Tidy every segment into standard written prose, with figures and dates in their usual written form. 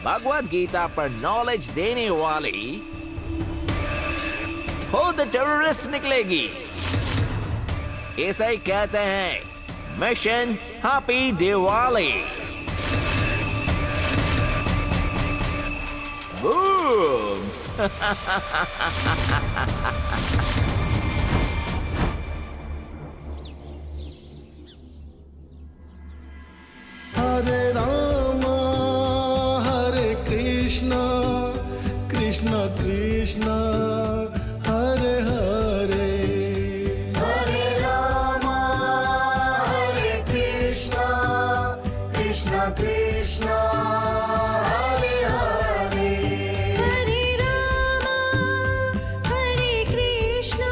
भगवद गीता पर नॉलेज देने वाली खुद टेररिस्ट निकलेगी। इसे ही कहते हैं मिशन हैप्पी दिवाली। बूम। हरे रामा हरे कृष्णा कृष्णा कृष्णा हरे हरे। हरे रामा हरे कृष्णा कृष्णा कृष्णा हरे हरे। हरे रामा हरे कृष्णा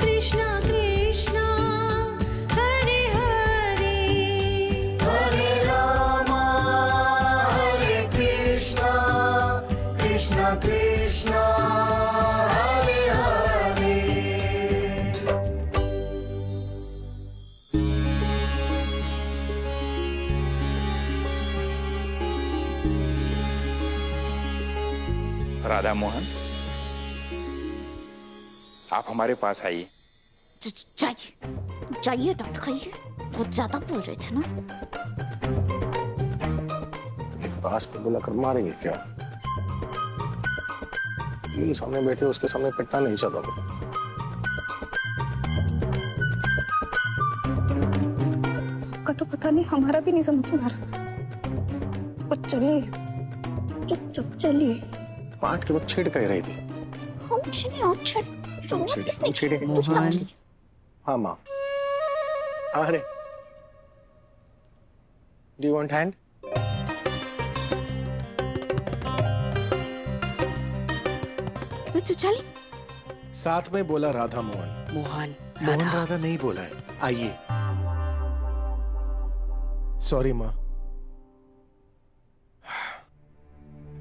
कृष्णा कृष्णा हरे हरे। हरे रामा हरे कृष्णा कृष्णा कृष्णा हरे हरे। राधा मोहन, आप हमारे पास आइए। जाइए जाइए डॉक्टर, खाइए, बहुत ज्यादा बोल रहे थे ना। पास पे बुला कर मारेंगे क्या? ये सामने बैठे उसके सामने पिटना नहीं चाहता मैं। आपका तो पता नहीं, हमारा भी नहीं समझ में आ रहा। पर चलिए, चुप चलिए। पाठ के वक्त छेड़ कह रही थी। हम छेड़े, आप छेड़े। हाँ माँ। अरे, डू यू वांट हैंड? चलिए। साथ में बोला राधा मोहन। मोहन मोहन राधा नहीं बोला है। आइए। सॉरी माँ।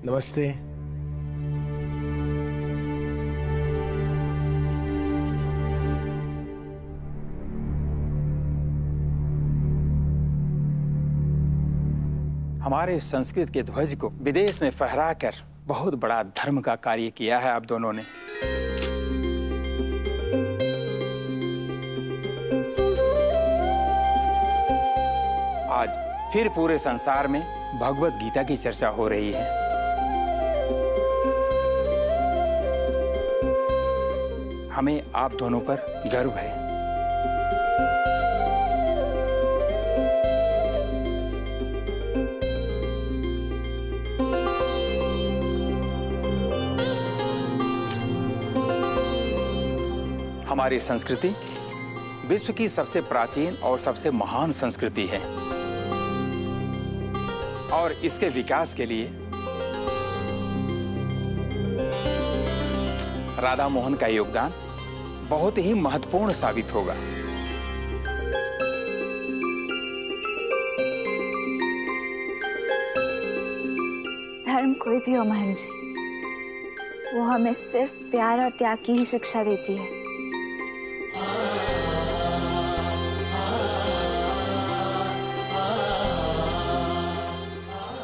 नमस्ते। हमारे संस्कृत के ध्वज को विदेश में फहराकर बहुत बड़ा धर्म का कार्य किया है आप दोनों ने। आज फिर पूरे संसार में भगवद गीता की चर्चा हो रही है। हमें आप दोनों पर गर्व है। हमारी संस्कृति विश्व की सबसे प्राचीन और सबसे महान संस्कृति है और इसके विकास के लिए राधा मोहन का योगदान बहुत ही महत्वपूर्ण साबित होगा। धर्म कोई भी हो महन जी, वो हमें सिर्फ प्यार और त्याग की ही शिक्षा देती है।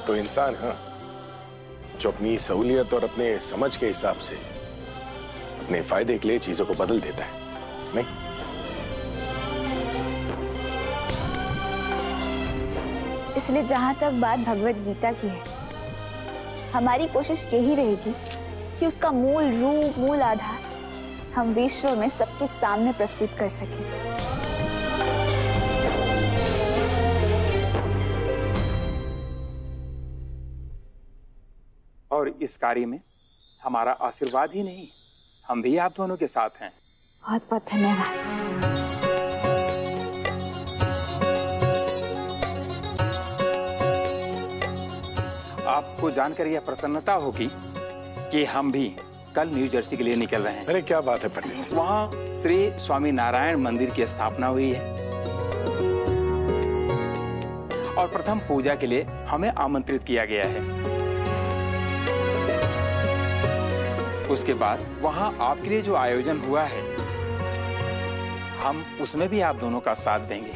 तो इंसान, हाँ, जो अपनी सहूलियत और अपने समझ के हिसाब से अपने फायदे के लिए चीजों को बदल देता है, नहीं? इसलिए जहां तक बात भगवद गीता की है, हमारी कोशिश यही रहेगी कि उसका मूल रूप, मूल आधार हम विश्व में सबके सामने प्रस्तुत कर सकें। और इस कार्य में हमारा आशीर्वाद ही नहीं, हम भी आप दोनों के साथ हैं। बहुत बहुत धन्यवाद। आपको जानकर यह प्रसन्नता होगी कि हम भी कल न्यू जर्सी के लिए निकल रहे हैं। अरे क्या बात है पंडित जी। वहाँ श्री स्वामी नारायण मंदिर की स्थापना हुई है और प्रथम पूजा के लिए हमें आमंत्रित किया गया है। उसके बाद वहाँ आपके लिए जो आयोजन हुआ है, हम उसमें भी आप दोनों का साथ देंगे।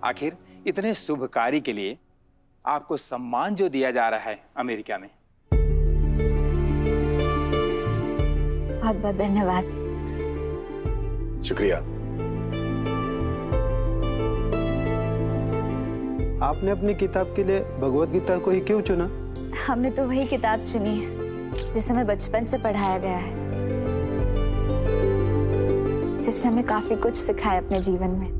आखिर इतने शुभ कार्य के लिए आपको सम्मान जो दिया जा रहा है अमेरिका में। बहुत बहुत धन्यवाद। शुक्रिया। आपने अपनी किताब के लिए भगवत गीता को ही क्यों चुना? हमने तो वही किताब चुनी है जिसे हमें बचपन से पढ़ाया गया है, जिसने हमें काफी कुछ सिखाया अपने जीवन में।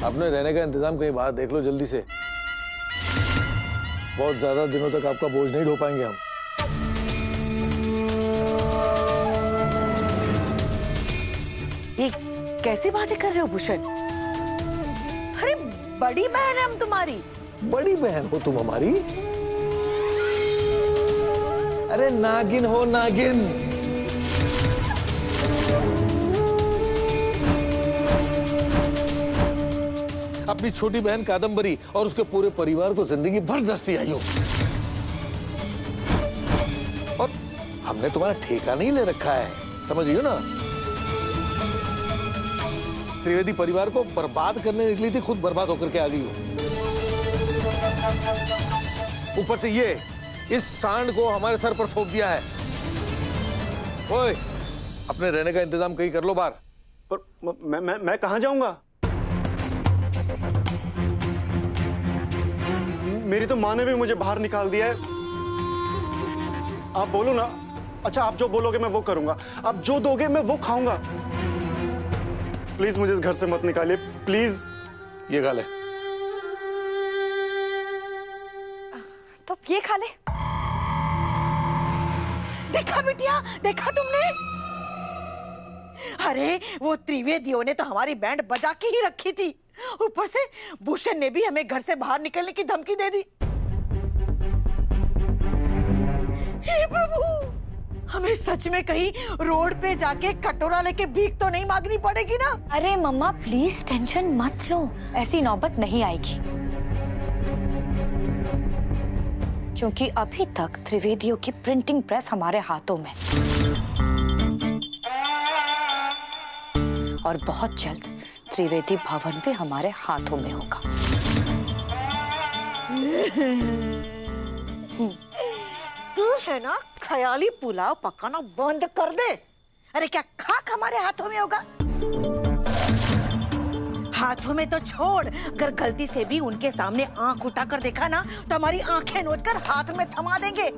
अपने रहने का इंतजाम कहीं बाहर देख लो जल्दी से। बहुत ज्यादा दिनों तक आपका बोझ नहीं ढो पाएंगे हम। ये कैसी बातें कर रहे हो भूषण? अरे बड़ी बहन है हम तुम्हारी। बड़ी बहन हो तुम हमारी? अरे नागिन हो नागिन। अपनी छोटी बहन कादम्बरी और उसके पूरे परिवार को जिंदगी भर दस्ती आई हो, और हमने तुम्हारा ठेका नहीं ले रखा है, समझियो ना। त्रिवेदी परिवार को बर्बाद करने निकली थी, खुद बर्बाद होकर के आ गई हो। ऊपर से ये इस सांड को हमारे सर पर थोप दिया है। ओए, अपने रहने का इंतजाम कहीं कर लो बाहर। पर मैं कहाँ जाऊंगा? मेरी तो माँ ने भी मुझे बाहर निकाल दिया है। आप बोलो ना। अच्छा, आप जो बोलोगे मैं वो करूंगा, आप जो दोगे मैं वो खाऊंगा। प्लीज मुझे इस घर से मत निकालिए, प्लीज। ये खा ले। तो ये खा ले। देखा बिटिया, देखा तुमने? अरे वो त्रिवेदियों ने तो हमारी बैंड बजा के ही रखी थी, ऊपर से भूषण ने भी हमें घर से बाहर निकलने की धमकी दे दी। हे प्रभु, हमें सच में कहीं रोड पे जाके कटोरा लेके भीख तो नहीं मांगनी पड़ेगी ना? अरे मम्मा प्लीज टेंशन मत लो, ऐसी नौबत नहीं आएगी, क्योंकि अभी तक त्रिवेदियों की प्रिंटिंग प्रेस हमारे हाथों में, और बहुत जल्द त्रिवेदी भवन भी हमारे हाथों में होगा। तू है ना, ख्याली पुलाव पकाना बंद कर दे। अरे क्या खाक हमारे हाथों में होगा? हाथों में तो छोड़, अगर गलती से भी उनके सामने आंख उठाकर देखा ना तो हमारी आंखें नोचकर हाथ में थमा देंगे।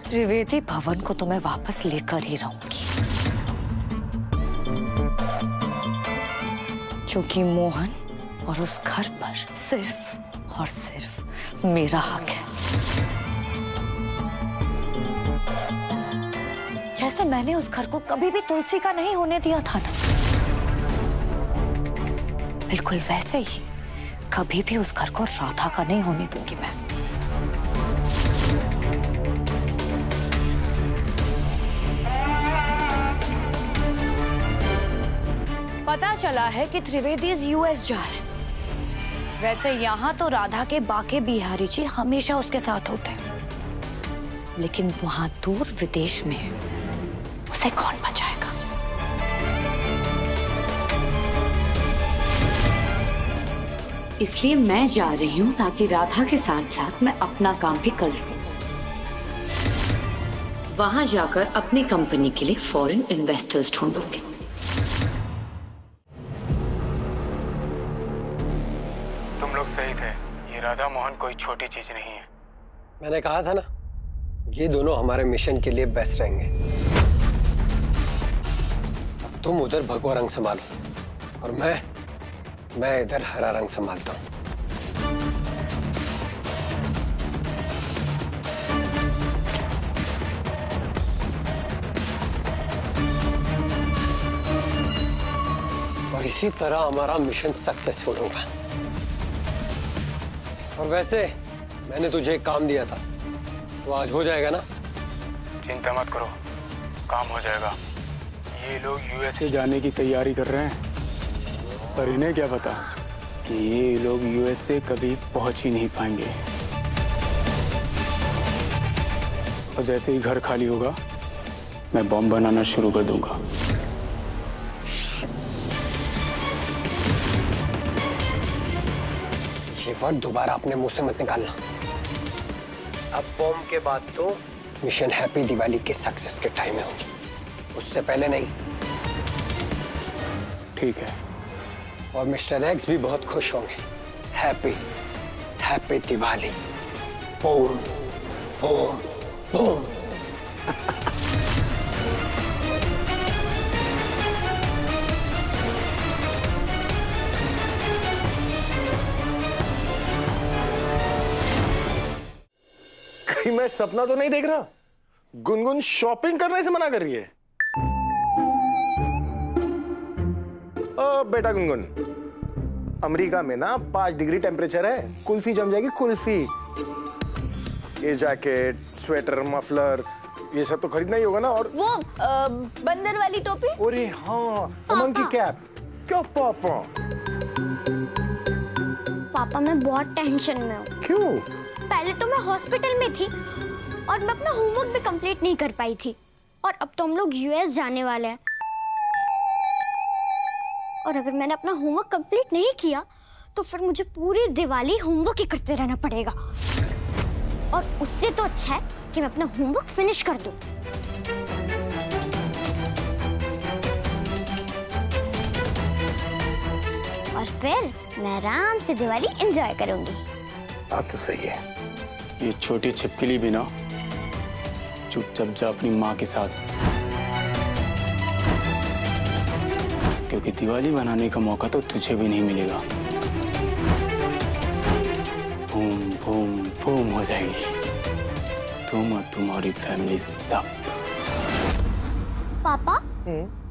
त्रिवेदी भवन को तो मैं वापस लेकर ही रहूंगी, क्योंकि मोहन और उस घर पर सिर्फ और सिर्फ मेरा हक है। जैसे मैंने उस घर को कभी भी तुलसी का नहीं होने दिया था ना, बिल्कुल वैसे ही कभी भी उस घर को राधा का नहीं होने दूंगी मैं। पता चला है कि त्रिवेदी यूएस जा रहे हैं। वैसे यहाँ तो राधा के बाके बिहारी जी हमेशा उसके साथ होते हैं, लेकिन वहां दूर विदेश में उसे कौन बचाएगा? इसलिए मैं जा रही हूँ ताकि राधा के साथ साथ मैं अपना काम भी कर लूं। वहां जाकर अपनी कंपनी के लिए फॉरेन इन्वेस्टर्स ढूंढूंगी। तुम लोग सही थे, ये राधा मोहन कोई छोटी चीज नहीं है। मैंने कहा था ना, ये दोनों हमारे मिशन के लिए बेस्ट रहेंगे। अब तुम उधर भगवा रंग संभालो और मैं इधर हरा रंग संभालता हूँ। और इसी तरह हमारा मिशन सक्सेसफुल होगा। और वैसे मैंने तुझे एक काम दिया था, तो आज हो जाएगा ना? चिंता मत करो, काम हो जाएगा। ये लोग यूएसए जाने की तैयारी कर रहे हैं, पर इन्हें क्या पता कि ये लोग यूएसए कभी पहुंच ही नहीं पाएंगे। और जैसे ही घर खाली होगा मैं बॉम्ब बनाना शुरू कर दूंगा। ये वर्ड दोबारा अपने मुंह से मत निकालना। अब बॉम्ब के बाद तो मिशन हैप्पी दिवाली के सक्सेस के टाइम में होगी, उससे पहले नहीं। ठीक है। और मिस्टर एक्स भी बहुत खुश होंगे। Happy happy Diwali. Boom boom boom. कहीं मैं सपना तो नहीं देख रहा? गुनगुन शॉपिंग करने से मना कर रही है। ओ बेटा गुनगुन, अमेरिका में ना 5 डिग्री टेम्परेचर है, कुल्फी जम जाएगी कुल्फी। ये जैकेट, स्वेटर, मफलर, ये सब तो खरीदना ही होगा ना। और वो बंदर वाली टोपी। अरे हाँ, मंकी कैप। क्यों पापा? पापा मैं बहुत टेंशन में हूँ। क्यों? पहले तो मैं हॉस्पिटल में थी और मैं अपना होमवर्क भी कंप्लीट नहीं कर पाई थी, और अब तो हम लोग यूएस जाने वाले हैं, और अगर मैंने अपना होमवर्क कंप्लीट नहीं किया तो फिर मुझे पूरी दिवाली होमवर्क ही करते रहना पड़ेगा। और उससे तो अच्छा है कि मैं अपना होमवर्क फिनिश कर दूं। और फिर मैं आराम से दिवाली एंजॉय करूंगी। बात तो सही है। ये छोटी छिपकली भी ना चुपचाप जा अपनी माँ के साथ, क्योंकि दिवाली मनाने का मौका तो तुझे भी नहीं मिलेगा। बूम बूम बूम हो जाएगी तुम और तुम्हारी फैमिली सब। पापा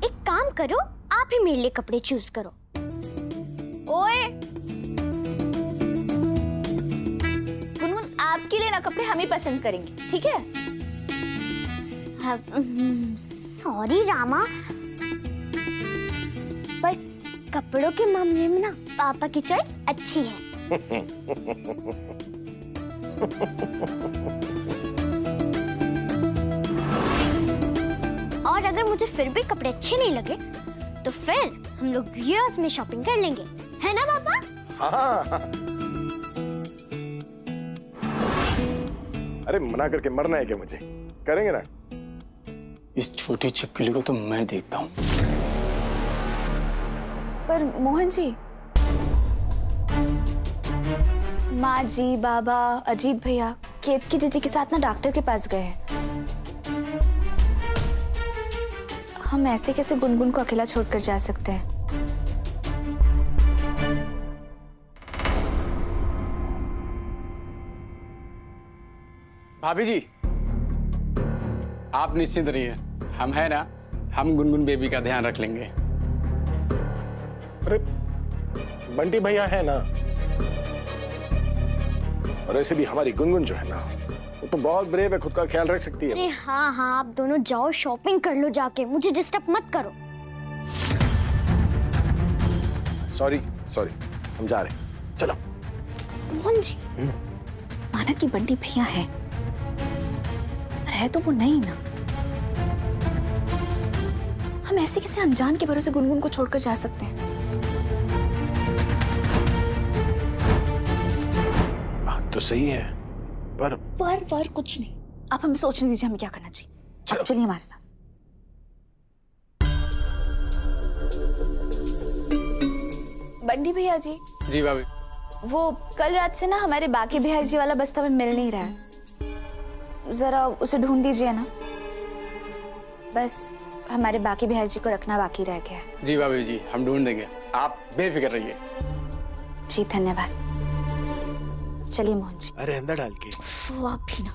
एक काम करो, आप ही मेरे लिए कपड़े चूज करो। ओए गुनगुन, आपके लिए ना कपड़े हम ही पसंद करेंगे, ठीक है? सॉरी रामा, पर कपड़ों के मामले में ना पापा की चॉइस अच्छी है। और अगर मुझे फिर भी कपड़े अच्छे नहीं लगे तो फिर हम लोग यूएस में शॉपिंग कर लेंगे, है ना पापा? हाँ। अरे मना करके मरना है क्या मुझे? करेंगे ना। इस छोटी छिपकली को तो मैं देखता हूँ। पर मोहन जी, माँ जी, बाबा, अजीत भैया केतकी जीजी के साथ ना डॉक्टर के पास गए हैं। हम ऐसे कैसे गुनगुन को अकेला छोड़कर जा सकते हैं? भाभी जी, आप निश्चिंत रहिए, हम है ना, हम गुनगुन बेबी का ध्यान रख लेंगे। अरे बंटी भैया है ना, और ऐसे भी हमारी गुनगुन जो है ना, वो तो बहुत ब्रेव है, खुद का ख्याल रख सकती है। अरे हाँ हाँ, आप दोनों जाओ शॉपिंग कर लो जाके, मुझे डिस्टर्ब मत करो। सॉरी सॉरी, हम जा रहे हैं, चलो। मोहन जी, माना कि बंटी भैया है, पर है तो वो नहीं ना। हम ऐसे कैसे अनजान के भरोसे गुनगुन को छोड़कर जा सकते हैं? बात तो सही है, पर कुछ नहीं। आप हमें सोचने दीजिए हमें क्या करना चाहिए। चलिए हमारे साथ। बंटी भैया जी। जी भाभी। वो कल रात से ना हमारे बाकी बिहार जी वाला बस्ता में मिल नहीं रहा है, जरा उसे ढूंढ दीजिए ना। बस हमारे बाकी बिहार जी को रखना बाकी रह गया है। जी भाभी जी, हम ढूंढ देंगे, आप बेफिक्र रहिए। जी धन्यवाद। चलिए मोहन जी। अरे अंदर डाल के। वो आप भी ना।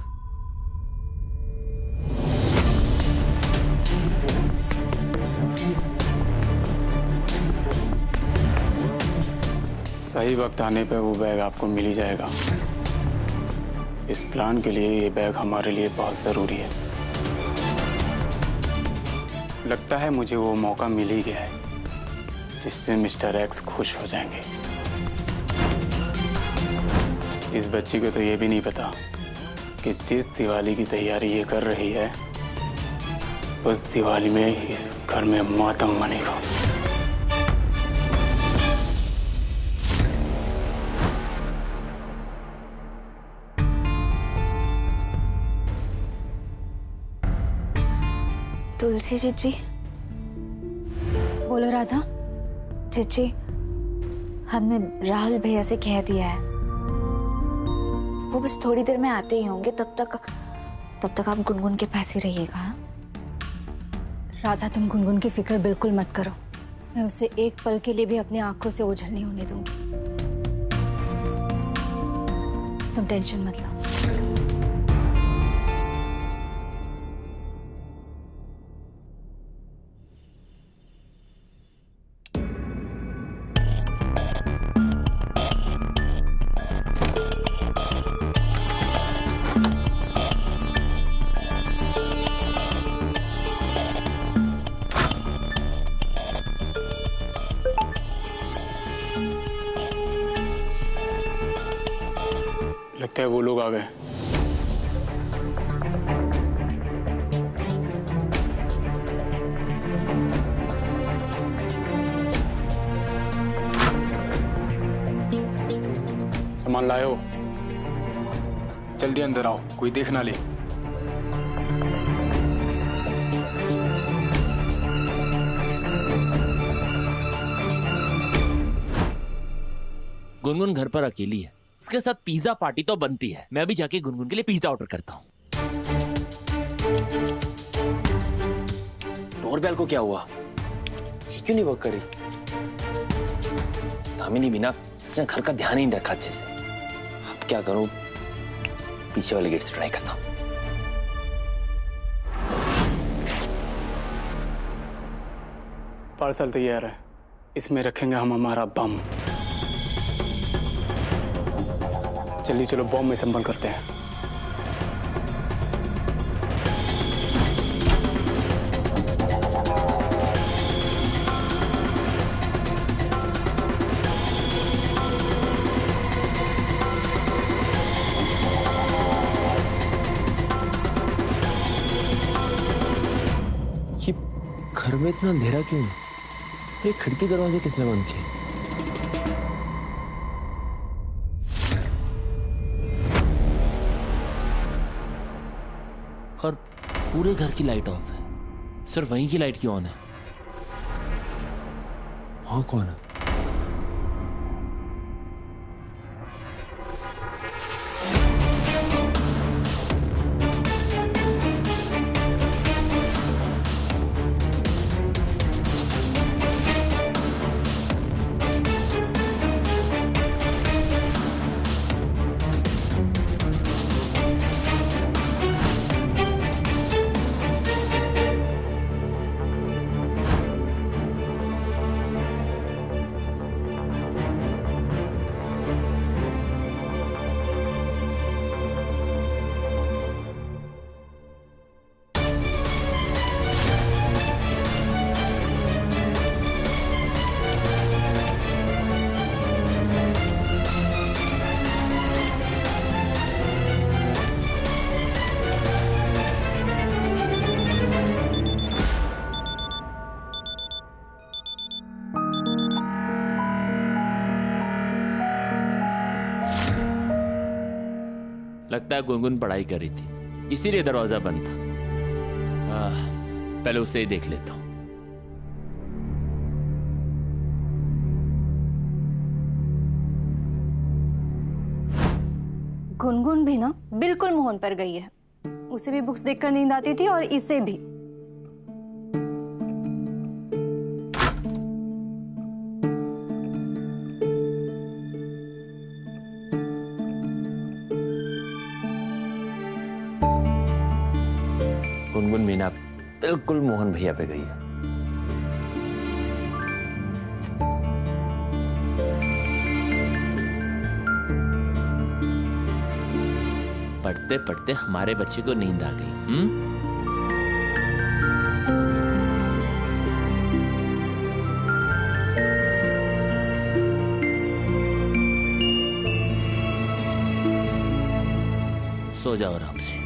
सही वक्त आने पे वो बैग आपको मिल ही जाएगा। इस प्लान के लिए ये बैग हमारे लिए बहुत जरूरी है। लगता है मुझे वो मौका मिल ही गया है जिससे मिस्टर एक्स खुश हो जाएंगे। इस बच्ची को तो ये भी नहीं पता कि जिस दिवाली की तैयारी ये कर रही है उस दिवाली में इस घर में मातम मनेगा। तुलसी जीजी। बोलो राधा। जीजी, हमने राहुल भैया से कह दिया है, वो बस थोड़ी देर में आते ही होंगे। तब तक आप गुनगुन के पास ही रहिएगा। हाँ? राधा, तुम गुनगुन की फिक्र बिल्कुल मत करो। मैं उसे एक पल के लिए भी अपनी आंखों से ओझल नहीं होने दूंगी। तुम टेंशन मत लो। लगता है वो लोग आ गए। सामान लाए हो? जल्दी अंदर आओ, कोई देख ना ले। गुनगुन घर पर अकेली है, उसके साथ पिज्जा पार्टी तो बनती है। मैं अभी जाके गुनगुन के लिए पिज्जा ऑर्डर करता हूँ। डोरबेल को क्या हुआ? ये क्यों नहीं वर्क करी? दामिनी बिना इसने घर का ध्यान ही नहीं रखा अच्छे से। अब क्या करूं? पीछे वाले गेट से ट्राई करता हूं। पार्सल तैयार है, इसमें रखेंगे हम हमारा बम। जल्दी चलो, बॉम्ब में संभल करते हैं। ये घर में इतना अंधेरा क्यों? ये खिड़की दरवाजे किसने बंद किए? और पूरे घर की लाइट ऑफ है, सिर्फ वहीं की लाइट क्यों ऑन है? वहां कौन है? लगता है गुनगुन पढ़ाई कर रही थी, इसीलिए दरवाजा बंद था। पहले उसे ही देख लेता हूं। गुनगुन भी ना बिल्कुल मोहन पर गई है। उसे भी बुक्स देखकर नींद आती थी और इसे भी। गुनगुन मीना बिल्कुल मोहन भैया पे गई है। पढ़ते पढ़ते हमारे बच्चे को नींद आ गई। सो जाओ आराम से।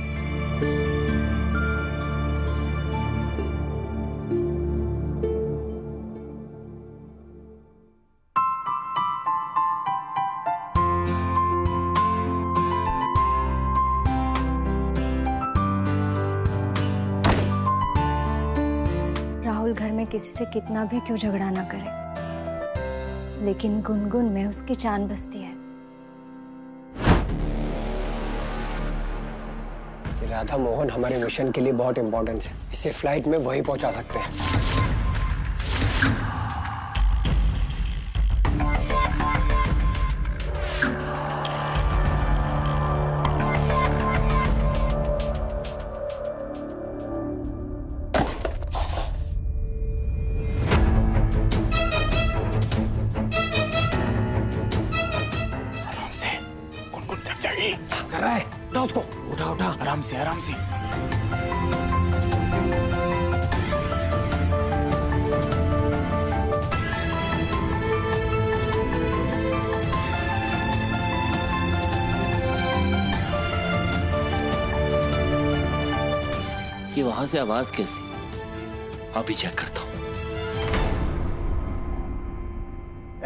राहुल घर में किसी से कितना भी क्यों झगड़ा ना करे, लेकिन गुनगुन में उसकी जान बसती है। राधा मोहन हमारे मिशन के लिए बहुत इंपॉर्टेंट है, इसे फ्लाइट में वही पहुंचा सकते हैं। आराम से, गुनगुन जग जाएगी। कर रहा है, उठा उसको। उठा उठा, आराम से आराम से। ये वहां से आवाज कैसी? अभी चेक करता हूं।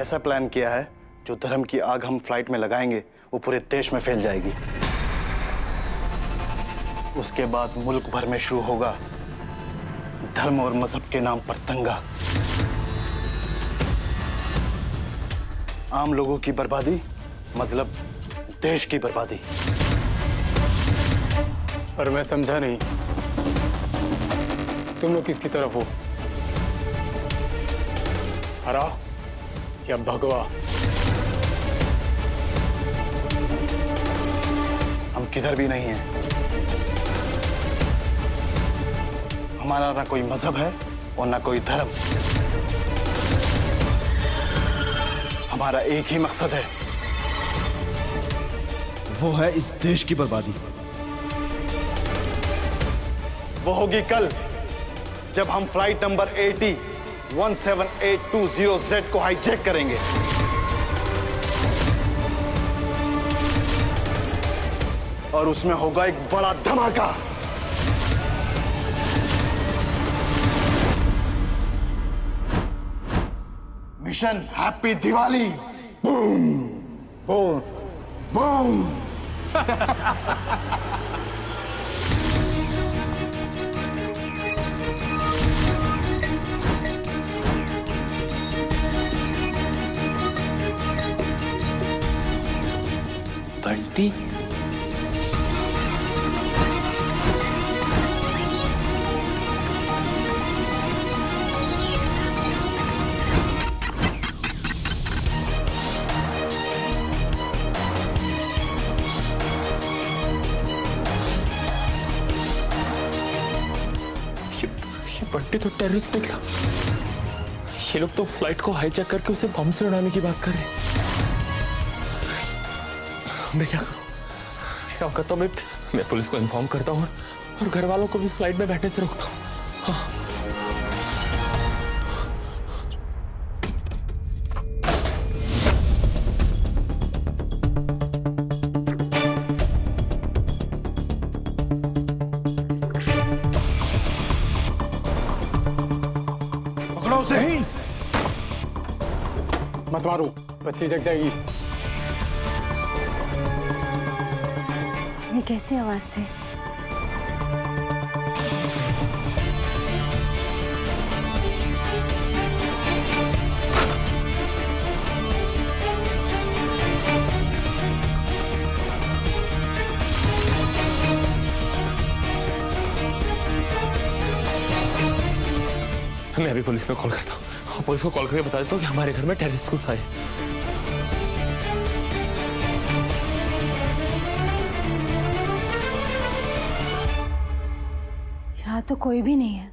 ऐसा प्लान किया है, जो धर्म की आग हम फ्लाइट में लगाएंगे वो पूरे देश में फैल जाएगी। उसके बाद मुल्क भर में शुरू होगा धर्म और मजहब के नाम पर दंगा। आम लोगों की बर्बादी मतलब देश की बर्बादी। पर मैं समझा नहीं, तुम लोग किसकी तरफ हो? हरा या भगवा? हम किधर भी नहीं हैं। हमारा ना कोई मजहब है और ना कोई धर्म। हमारा एक ही मकसद है, वो है इस देश की बर्बादी। वो होगी कल, जब हम फ्लाइट नंबर 1782Z को हाईजैक करेंगे। और उसमें होगा एक बड़ा धमाका। Mission happy Diwali. Boom boom boom. Bunty, ये बंटी तो टेररिस्ट निकला। ये लोग तो फ्लाइट को हाईजैक करके उसे बम से उड़ाने की बात कर रहे हैं। मैं क्या करूं? एक काम करता हूं, मैं पुलिस को इन्फॉर्म करता हूं और घर वालों को भी फ्लाइट में बैठने से रोकता हूं। हाँ। पकड़ो उसे। मत मारो, बच्ची जग जाएगी। ये कैसी आवाज थी? मैं अभी पुलिस में कॉल करता हूँ। पुलिस को कॉल करके बता देता हूँ कि हमारे घर में टेररिस्ट घुस आए। यहाँ तो कोई भी नहीं है।